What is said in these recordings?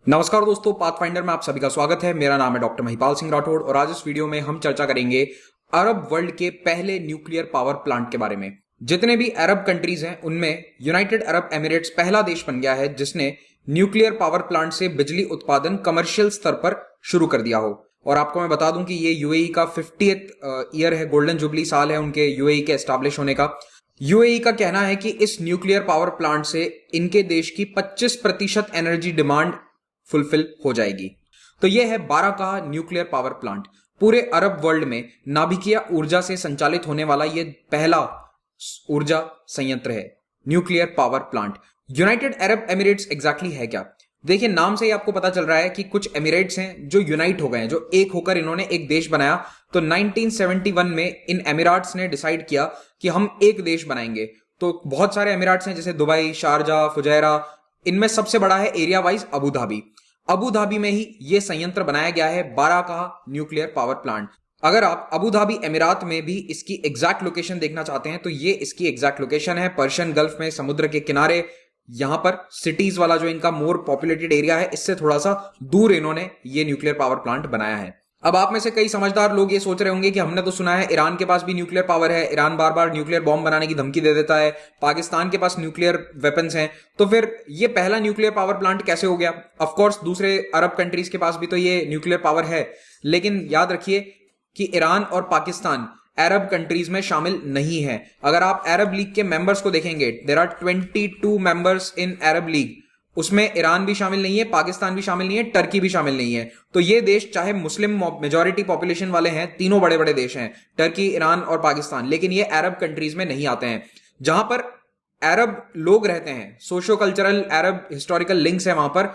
नमस्कार दोस्तों, पाथफाइंडर में आप सभी का स्वागत है। मेरा नाम है डॉक्टर महिपाल सिंह राठौड़ और आज इस वीडियो में हम चर्चा करेंगे अरब वर्ल्ड के पहले न्यूक्लियर पावर प्लांट के बारे में। जितने भी अरब कंट्रीज हैं उनमें यूनाइटेड अरब एमिरेट्स पहला देश बन गया है जिसने न्यूक्लियर पावर प्लांट से बिजली उत्पादन कमर्शियल स्तर पर शुरू कर दिया हो। और आपको मैं बता दूं कि ये यूएई का 50th ईयर है, गोल्डन जुबली साल है उनके यूएई के एस्टैब्लिश होने का। यूएई का कहना है कि इस न्यूक्लियर पावर प्लांट से इनके देश की 25% एनर्जी डिमांड फुलफिल हो जाएगी। तो यह है बाराकाह न्यूक्लियर पावर प्लांट। पूरे अरब वर्ल्ड में नाभिकीय ऊर्जा से संचालित होने वाला यह पहला ऊर्जा संयंत्र है, nuclear power plant. United Arab Emirates exactly है क्या? देखिए, नाम से ही आपको पता चल रहा है कि कुछ एमिरेट्स हैं जो यूनाइट हो गए हैं, जो एक होकर इन्होंने एक देश बनाया। तो 1971 में इन एमिराट्स ने डिसाइड किया कि हम एक देश बनाएंगे। तो बहुत सारे एमिराट्स हैं जैसे दुबई, शारजा, फुजैरा। इनमें सबसे बड़ा है area wise Abu Dhabi. Abu Dhabi में ही यह संयंत्र बनाया गया है, बाराकाह न्यूक्लियर पावर प्लांट। अगर आप अबू धाबी एमिरात में भी इसकी एग्जैक्ट लोकेशन देखना चाहते हैं तो ये इसकी एग्जैक्ट लोकेशन है, पर्शियन गल्फ में, समुद्र के किनारे। यहां पर सिटीज वाला जो इनका मोर पॉपुलेटेड एरिया है, इससे थोड़ा सा दूर इन्होंने ये न्यूक्लियर पावर प्लांट बनाया है। अब आप में से कई समझदार लोग ये सोच रहे होंगे कि हमने तो सुना है ईरान के पास भी न्यूक्लियर पावर है, ईरान बार बार न्यूक्लियर बॉम्ब बनाने की धमकी दे देता है, पाकिस्तान के पास न्यूक्लियर वेपन्स हैं, तो फिर ये पहला न्यूक्लियर पावर प्लांट कैसे हो गया? ऑफ कोर्स दूसरे अरब कंट्रीज के पास भी तो ये न्यूक्लियर पावर है, लेकिन याद रखिए कि ईरान और पाकिस्तान अरब कंट्रीज में शामिल नहीं है। अगर आप अरब लीग के मेंबर्स को देखेंगे, there are 22 members in Arab League, उसमें ईरान भी शामिल नहीं है, पाकिस्तान भी शामिल नहीं है, टर्की भी शामिल नहीं है। तो ये देश चाहे मुस्लिम मेजॉरिटी पॉपुलेशन वाले हैं, तीनों बड़े बड़े देश हैं, टर्की, ईरान और पाकिस्तान, लेकिन ये अरब कंट्रीज में नहीं आते हैं। जहां पर अरब लोग रहते हैं, सोशो कल्चरल अरब हिस्टोरिकल लिंक्स है वहां पर,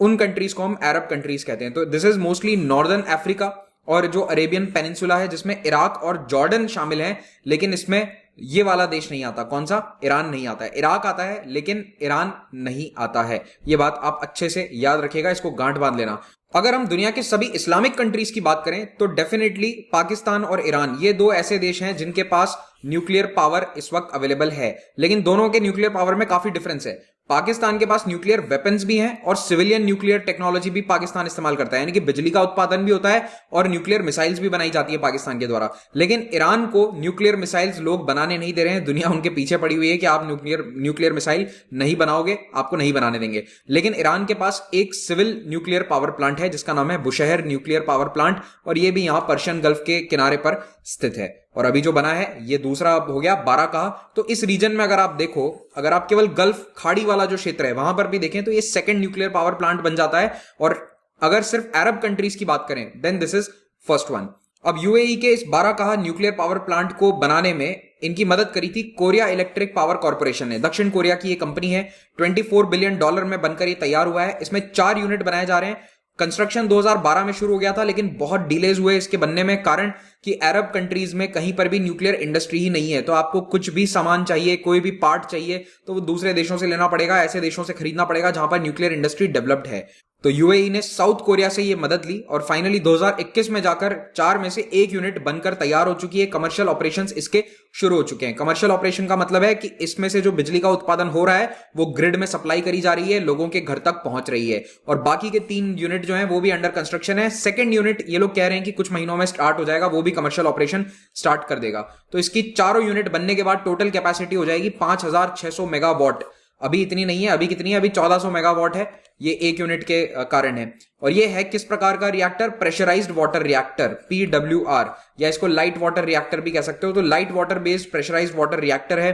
उन कंट्रीज को हम अरब कंट्रीज कहते हैं। तो this is mostly northern Africa और जो अरेबियन पेनिनसुला है, जिसमें इराक और जॉर्डन शामिल हैं, लेकिन इसमें ये वाला देश नहीं आता। कौन सा? ईरान नहीं आता है। इराक आता है लेकिन ईरान नहीं आता है। ये बात आप अच्छे से याद रखिएगा, इसको गांठ बांध लेना। अगर हम दुनिया के सभी इस्लामिक कंट्रीज की बात करें तो डेफिनेटली पाकिस्तान और ईरान, ये दो ऐसे देश हैं जिनके पास न्यूक्लियर पावर इस वक्त अवेलेबल है, लेकिन दोनों के न्यूक्लियर पावर में काफी डिफरेंस है। पाकिस्तान के पास न्यूक्लियर वेपन्स भी हैं और सिविलियन न्यूक्लियर टेक्नोलॉजी भी पाकिस्तान इस्तेमाल करता है, यानी कि बिजली का उत्पादन भी होता है और न्यूक्लियर मिसाइल्स भी बनाई जाती है पाकिस्तान के द्वारा। लेकिन ईरान को न्यूक्लियर मिसाइल्स लोग बनाने नहीं दे रहे हैं, दुनिया उनके पीछे पड़ी हुई है कि आप न्यूक्लियर मिसाइल नहीं बनाओगे, आपको नहीं बनाने देंगे। लेकिन ईरान के पास एक सिविल न्यूक्लियर पावर प्लांट है जिसका नाम है बुशहर न्यूक्लियर पावर प्लांट, और ये भी यहां पर्शियन गल्फ के किनारे पर स्थित है। और अभी जो बना है ये दूसरा हो गया बाराकाह। तो इस रीजन में अगर आप देखो, अगर आप केवल गल्फ खाड़ी वाला जो क्षेत्र है वहां पर भी देखें तो ये सेकंड न्यूक्लियर पावर प्लांट बन जाता है। और अगर सिर्फ अरब कंट्रीज की बात करें then this is first one. अब यूएई के इस बाराकाह न्यूक्लियर पावर प्लांट को बनाने में इनकी मदद करी थी कोरिया इलेक्ट्रिक पावर कॉर्पोरेशन ने। दक्षिण कोरिया की ये कंपनी है, $24 बिलियन में बनकर ये तैयार हुआ है। इसमें 4 यूनिट बनाए जा रहे हैं। कंस्ट्रक्शन 2012 में शुरू हो गया था, लेकिन बहुत डिलेज हुए इसके बनने में, कारण कि अरब कंट्रीज में कहीं पर भी न्यूक्लियर इंडस्ट्री ही नहीं है। तो आपको कुछ भी सामान चाहिए, कोई भी पार्ट चाहिए, तो वो दूसरे देशों से लेना पड़ेगा, ऐसे देशों से खरीदना पड़ेगा जहां पर न्यूक्लियर इंडस्ट्री डेवलप्ड है। तो यूएई ने साउथ कोरिया से ये मदद ली और फाइनली 2021 में जाकर 4 में से 1 यूनिट बनकर तैयार हो चुकी है। कमर्शियल ऑपरेशंस इसके शुरू हो चुके हैं। कमर्शियल ऑपरेशन का मतलब है कि इसमें से जो बिजली का उत्पादन हो रहा है वो ग्रिड में सप्लाई करी जा रही है, लोगों के घर तक पहुंच रही है। और बाकी के 3 यूनिट जो है वो भी अंडर कंस्ट्रक्शन है। सेकंड यूनिट ये लोग कह रहे हैं कि कुछ महीनों में स्टार्ट हो जाएगा, वो भी कमर्शियल ऑपरेशन स्टार्ट कर देगा। तो इसकी चारों यूनिट बनने के बाद टोटल कैपेसिटी हो जाएगी 5600 मेगावाट। अभी इतनी नहीं है, अभी कितनी है? अभी 1400 मेगावाट है। ये एक यूनिट के कारण है। और ये है किस प्रकार का reactor? Pressurised water reactor, PWR, या इसको लाइट वाटर रिएक्टर भी कह सकते हो। तो light water based pressurised water reactor है।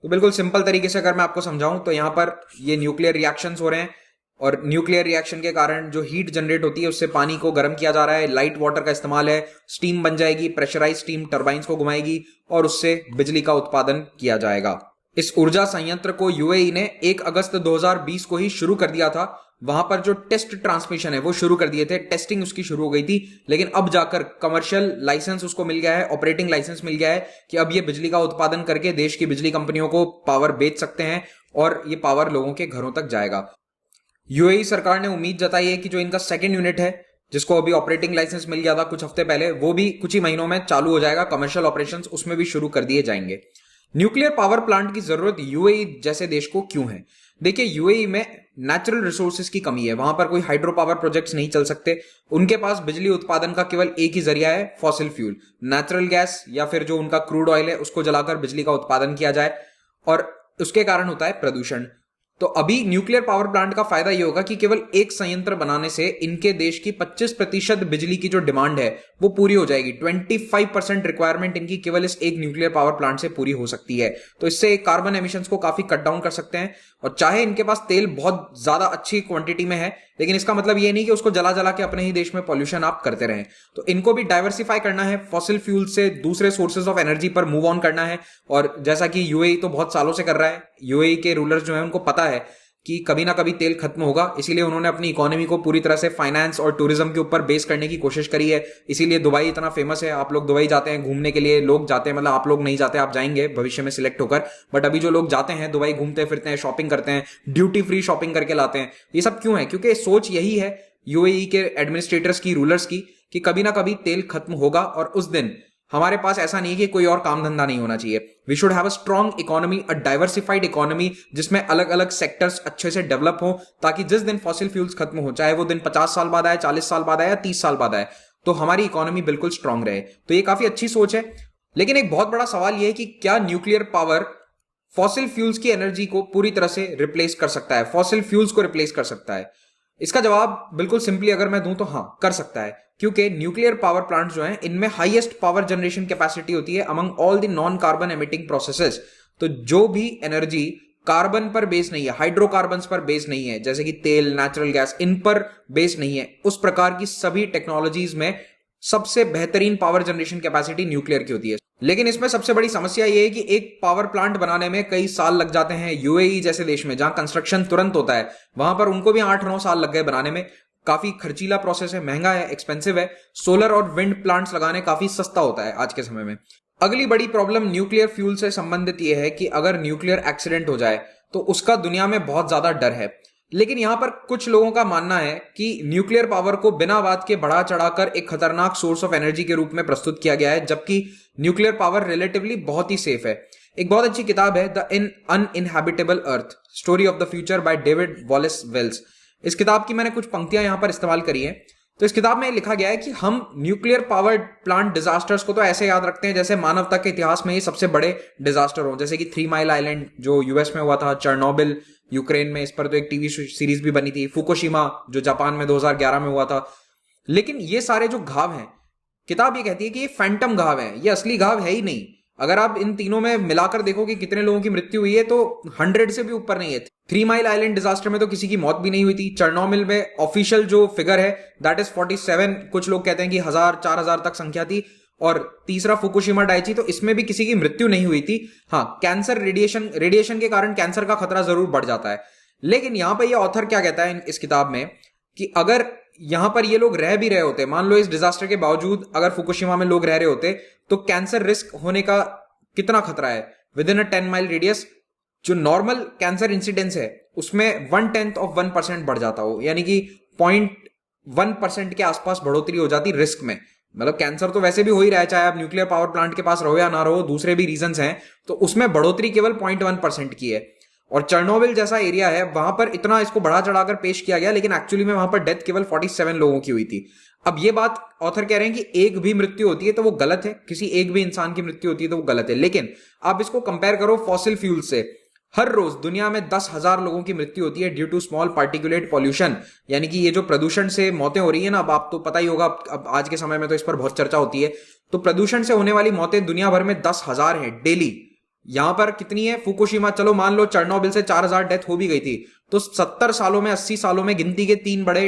तो बिल्कुल सिंपल तरीके से अगर मैं आपको समझाऊं तो यहां पर ये न्यूक्लियर रिएक्शंस हो रहे हैं और न्यूक्लियर रिएक्शन के कारण जो हीट जनरेट होती है उससे पानी को गर्म किया जा रहा है। लाइट वाटर का इस्तेमाल है, स्टीम बन जाएगी, प्रेशराइज स्टीम टरबाइंस को घुमाएगी और उससे बिजली का उत्पादन किया जाएगा। इस ऊर्जा संयंत्र को यूएई ने 1 अगस्त 2020 को ही शुरू कर दिया था। वहां पर जो टेस्ट ट्रांसमिशन है वो शुरू कर दिए थे, टेस्टिंग उसकी शुरू हो गई थी, लेकिन अब जाकर कमर्शियल लाइसेंस उसको मिल गया है, ऑपरेटिंग लाइसेंस मिल गया है कि अब ये बिजली का उत्पादन करके देश की बिजली कंपनियों को पावर बेच सकते हैं और ये पावर लोगों के घरों तक जाएगा। यूएई सरकार ने उम्मीद जताई है कि जो इनका सेकेंड यूनिट है, जिसको अभी ऑपरेटिंग लाइसेंस मिल गया था कुछ हफ्ते पहले, वो भी कुछ ही महीनों में चालू हो जाएगा। कमर्शियल ऑपरेशंस उसमें भी शुरू कर दिए जाएंगे। न्यूक्लियर पावर प्लांट की जरूरत यूएई जैसे देश को क्यों है? देखिए, यूएई में नेचुरल रिसोर्सेज की कमी है, वहां पर कोई हाइड्रो पावर प्रोजेक्ट्स नहीं चल सकते। उनके पास बिजली उत्पादन का केवल एक ही जरिया है, फॉसिल फ्यूल, नेचुरल गैस या फिर जो उनका क्रूड ऑयल है उसको जलाकर बिजली का उत्पादन किया जाए, और उसके कारण होता है प्रदूषण। तो अभी न्यूक्लियर पावर प्लांट का फायदा यह होगा कि केवल एक संयंत्र बनाने से इनके देश की 25% बिजली की जो डिमांड है वो पूरी हो जाएगी। 25% रिक्वायरमेंट इनकी केवल इस एक न्यूक्लियर पावर प्लांट से पूरी हो सकती है। तो इससे कार्बन एमिशंस को काफी कट डाउन कर सकते हैं। और चाहे इनके पास तेल बहुत ज्यादा अच्छी क्वांटिटी में है, लेकिन इसका मतलब ये नहीं कि उसको जला जला के अपने ही देश में पॉल्यूशन आप करते रहें। तो इनको भी डाइवर्सिफाई करना है, फॉसिल फ्यूल से दूसरे सोर्सेज ऑफ एनर्जी पर मूव ऑन करना है। और जैसा कि यूएई तो बहुत सालों से कर रहा है, यूएई के रूलर्स जो है उनको पता है कि कभी ना कभी तेल खत्म होगा, इसीलिए उन्होंने अपनी इकोनॉमी को पूरी तरह से फाइनेंस और टूरिज्म के ऊपर बेस करने की कोशिश करी है। इसीलिए दुबई इतना फेमस है। आप लोग दुबई जाते हैं घूमने के लिए, लोग जाते हैं, मतलब आप लोग नहीं जाते, आप जाएंगे भविष्य में सिलेक्ट होकर, बट अभी जो लोग जाते हैं दुबई घूमते फिरते हैं, शॉपिंग करते हैं, ड्यूटी फ्री शॉपिंग करके लाते हैं। ये सब क्यों है? क्योंकि सोच यही है यूएई के एडमिनिस्ट्रेटर्स की, रूलर्स की, कि कभी ना कभी तेल खत्म होगा और उस दिन हमारे पास ऐसा नहीं है कि कोई और काम धंधा नहीं होना चाहिए। We should have a strong economy, a diversified economy, जिसमें अलग अलग सेक्टर्स अच्छे से डेवलप हो, ताकि जिस दिन फॉसिल फ्यूल्स खत्म हो, चाहे वो दिन 50 साल बाद आए, 40 साल बाद आए या 30 साल बाद आए, तो हमारी इकोनॉमी बिल्कुल स्ट्रांग रहे। तो ये काफी अच्छी सोच है। लेकिन एक बहुत बड़ा सवाल यह है कि क्या न्यूक्लियर पावर फॉसिल फ्यूल्स की एनर्जी को पूरी तरह से रिप्लेस कर सकता है, फॉसिल फ्यूल्स को रिप्लेस कर सकता है? इसका जवाब बिल्कुल सिंपली अगर मैं दूं तो हाँ, कर सकता है। क्योंकि न्यूक्लियर पावर प्लांट जो हैं इनमें हाईएस्ट पावर जनरेशन कैपेसिटी होती है among all the non carbon emitting processes. तो जो भी एनर्जी कार्बन पर बेस नहीं है, हाइड्रोकार्बन पर बेस नहीं है, जैसे कि तेल, नेचुरल गैस, इन पर बेस नहीं है, उस प्रकार की सभी टेक्नोलॉजीज में सबसे बेहतरीन पावर जनरेशन कैपेसिटी न्यूक्लियर की होती है। लेकिन इसमें सबसे बड़ी समस्या यह है कि एक पावर प्लांट बनाने में कई साल लग जाते हैं। यूएई जैसे देश में जहां कंस्ट्रक्शन तुरंत होता है, वहां पर उनको भी 8-9 साल लग गए बनाने में। काफी खर्चीला प्रोसेस है, महंगा है, एक्सपेंसिव है। सोलर और विंड प्लांट्स लगाने काफी सस्ता होता है आज के समय में। अगली बड़ी प्रॉब्लम न्यूक्लियर फ्यूल से संबंधित यह है कि अगर न्यूक्लियर एक्सीडेंट हो जाए तो उसका दुनिया में बहुत ज्यादा डर है। लेकिन यहां पर कुछ लोगों का मानना है कि न्यूक्लियर पावर को बिना बात के बढ़ा चढ़ाकर एक खतरनाक सोर्स ऑफ एनर्जी के रूप में प्रस्तुत किया गया है, जबकि न्यूक्लियर पावर रिलेटिवली बहुत ही सेफ है। एक बहुत अच्छी किताब है the uninhabitable earth, story of the future by David Wallace Wells. इस किताब की मैंने कुछ पंक्तियां यहां पर इस्तेमाल करी हैं। तो इस किताब में लिखा गया है कि हम न्यूक्लियर पावर प्लांट डिजास्टर्स को तो ऐसे याद रखते हैं जैसे मानवता के इतिहास में ये सबसे बड़े डिजास्टर हो, जैसे कि 3 माइल आइलैंड जो यूएस में हुआ था, चेरनोबिल यूक्रेन में, इस पर तो एक टीवी सीरीज भी बनी थी, फुकुशिमा जो जापान में 2011 में हुआ था। लेकिन ये सारे जो घाव हैं, किताब ये कहती है कि ये फैंटम घाव है, ये असली घाव है ही नहीं। अगर आप इन तीनों में मिलाकर देखो कि कितने लोगों की मृत्यु हुई है तो 100 से भी ऊपर नहीं है। 3 माइल आइलैंड डिजास्टर में तो किसी की मौत भी नहीं हुई थी। चेरनोबिल में ऑफिशियल जो फिगर है दैट इज 47, कुछ लोग कहते हैं कि 1000-4000 तक संख्या थी। और तीसरा फुकुशिमा डाइची, तो इसमें भी किसी की मृत्यु नहीं हुई थी। हाँ, कैंसर, रेडिएशन के कारण कैंसर का खतरा जरूर बढ़ जाता है। लेकिन यहां पर ये ऑथर क्या कहता है इस किताब में कि अगर यहां पर ये लोग रह भी रहे होते, मान लो इस डिजास्टर के बावजूद अगर फुकुशिमा में लोग रह रहे होते, तो कैंसर रिस्क होने का कितना खतरा है with in a 10 mile radius. जो नॉर्मल कैंसर इंसिडेंस है उसमें 1/10% बढ़ जाता हो, यानी कि 0.1% के आसपास बढ़ोतरी हो जाती रिस्क में। मतलब कैंसर तो वैसे भी हो ही रहा है, चाहे आप न्यूक्लियर पावर प्लांट के पास रहो या ना रहो, दूसरे भी रीजंस हैं, तो उसमें बढ़ोतरी केवल 0.1% की है। और चेरनोबिल जैसा एरिया है वहां पर इतना इसको बढ़ा चढ़ाकर पेश किया गया, लेकिन एक्चुअली में वहां पर डेथ केवल 47 लोगों की हुई थी। अब ये बात ऑथर कह रहे हैं कि एक भी मृत्यु होती है तो वो गलत है, किसी एक भी इंसान की मृत्यु होती है तो वो गलत है। लेकिन आप इसको कंपेयर करो फॉसिल फ्यूल से। हर रोज दुनिया में 10,000 लोगों की मृत्यु होती है due to small particulate pollution, यानी कि ये जो प्रदूषण से मौतें हो रही है ना, अब आप तो पता ही होगा, अब आज के समय में तो इस पर बहुत चर्चा होती है। तो प्रदूषण से होने वाली मौतें दुनिया भर में 10,000 है डेली। यहां पर कितनी है? फुकुशिमा, चलो मान लो चेरनोबिल से 4000 डेथ हो भी गई थी, तो 70 सालों में, 80 सालों में गिनती के 3 बड़े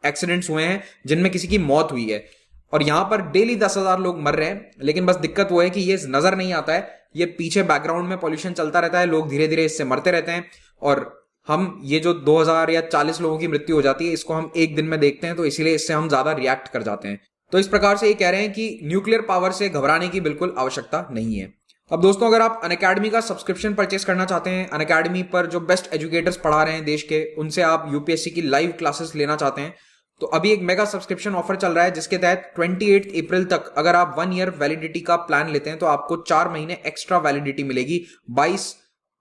एक्सीडेंट्स हुए हैं जिनमें किसी की मौत हुई है। और यहां पर डेली 10,000 लोग मर रहे हैं। लेकिन बस दिक्कत वो है कि ये नजर नहीं आता है, ये पीछे बैकग्राउंड में पॉल्यूशन चलता रहता है, लोग धीरे धीरे इससे मरते रहते हैं। और हम ये जो 2000 या 40 लोगों की मृत्यु हो जाती है, इसको हम एक दिन में देखते हैं, तो इसीलिए इससे हम ज्यादा रिएक्ट कर जाते हैं। तो इस प्रकार से ये कह रहे हैं कि न्यूक्लियर पावर से घबराने की बिल्कुल आवश्यकता नहीं है। अब दोस्तों, अगर आप अनअकैडमी का सब्सक्रिप्शन परचेस करना चाहते हैं, अनअकैडमी पर जो बेस्ट एजुकेटर्स पढ़ा रहे हैं देश के, उनसे आप यूपीएससी की लाइव क्लासेस लेना चाहते हैं, तो अभी एक मेगा सब्सक्रिप्शन ऑफर चल रहा है, जिसके तहत 28 अप्रैल तक अगर आप 1 ईयर वैलिडिटी का प्लान लेते हैं तो आपको 4 महीने एक्स्ट्रा वैलिडिटी मिलेगी 22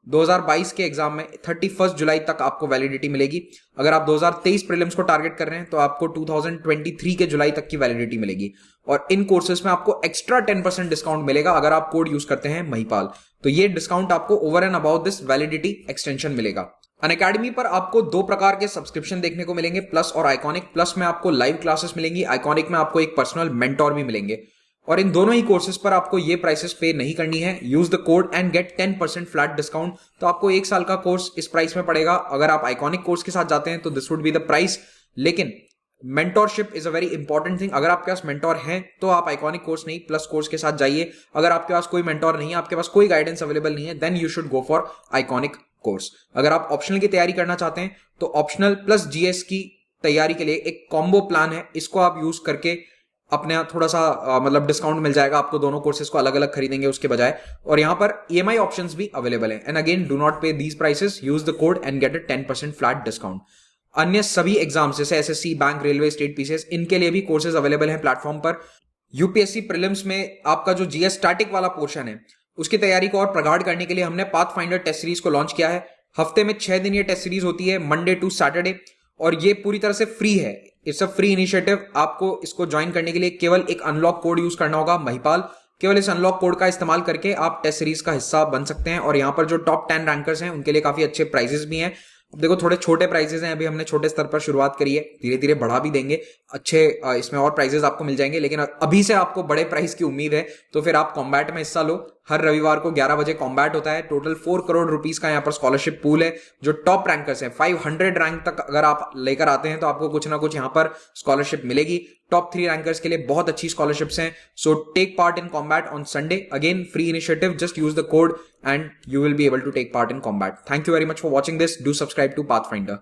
2022 के एग्जाम में 31 जुलाई तक आपको वैलिडिटी मिलेगी। अगर आप 2023 प्रीलिम्स को टारगेट कर रहे हैं तो आपको 2023 के जुलाई तक की वैलिडिटी मिलेगी। और इन कोर्सेज में आपको एक्स्ट्रा 10% डिस्काउंट मिलेगा अगर आप कोड यूज करते हैं महिपाल। तो ये डिस्काउंट आपको over and about this validity extension मिलेगा। अनअकैडमी पर आपको 2 प्रकार के सब्सक्रिप्शन देखने को मिलेंगे, प्लस और आइकॉनिक। प्लस में आपको लाइव क्लासेस मिलेंगी, आइकॉनिक में आपको एक पर्सनल मेंटोर भी मिलेंगे। और इन दोनों ही कोर्सेज पर आपको ये प्राइसेस पे नहीं करनी है। Use the code and get 10% flat discount. तो आपको 1 साल का कोर्स इस प्राइस में पड़ेगा। अगर आप आइकॉनिक कोर्स के साथ जाते हैं तो this would be the price. लेकिन mentorship is a very important thing. अगर आपके पास मेंटोर है तो आप आइकॉनिक कोर्स नहीं प्लस कोर्स के साथ जाइए। अगर आपके पास कोई मेंटोर नहीं है, आपके पास कोई गाइडेंस अवेलेबल नहीं है, then you should go for iconic course. अगर आप ऑप्शनल की तैयारी करना चाहते हैं तो ऑप्शनल प्लस जीएस की तैयारी के लिए एक कॉम्बो प्लान है, इसको आप यूज करके अपने थोड़ा सा मतलब डिस्काउंट मिल जाएगा आपको दोनों कोर्सेज को अलग अलग खरीदेंगे उसके बजाय। और यहां पर ईएमआई ऑप्शंस भी अवेलेबल है। एंड अगेन, डू नॉट पे these prices, use the code and get a 10% flat discount. अन्य सभी एग्जाम्स जैसे SSC, bank, railway, state PCS, इनके लिए भी कोर्सेज अवेलेबल हैं प्लेटफॉर्म पर। यूपीएससी प्रीलिम्स में आपका जो जीएस स्टैटिक वाला पोर्शन है उसकी तैयारी को और प्रगाढ़ करने के लिए हमने पाथफाइंडर टेस्ट सीरीज को लॉन्च किया है। हफ्ते में 6 दिन ये टेस्ट सीरीज होती है, मंडे टू सैटरडे, और ये पूरी तरह से फ्री है। It's a free initiative. आपको इसको ज्वाइन करने के लिए केवल एक अनलॉक कोड यूज करना होगा, महिपाल। केवल इस अनलॉक कोड का इस्तेमाल करके आप टेस्ट सीरीज का हिस्सा बन सकते हैं। और यहाँ पर जो टॉप 10 रैंकर्स हैं उनके लिए काफी अच्छे प्राइजेस भी हैं। अब देखो, थोड़े छोटे प्राइजेस हैं, अभी हमने छोटे स्तर पर शुरुआत करी है, धीरे धीरे बढ़ा भी देंगे। अच्छे इसमें और प्राइजेस आपको मिल जाएंगे, लेकिन अभी से आपको बड़े प्राइस की उम्मीद है तो फिर आप कॉम्बैट में हिस्सा लो। हर रविवार को 11 बजे कॉम्बैट होता है। टोटल 4 करोड़ रुपीस का यहाँ पर स्कॉलरशिप पूल है। जो टॉप रैंकर्स हैं, 500 रैंक तक अगर आप लेकर आते हैं तो आपको कुछ ना कुछ यहाँ पर स्कॉलरशिप मिलेगी। टॉप 3 रैंकर्स के लिए बहुत अच्छी स्कॉलरशिप्स हैं। So take part in combat on Sunday. Again, free initiative, just use the code and you will be able to take part in combat. Thank you very much for watching this. Do subscribe to Pathfinder.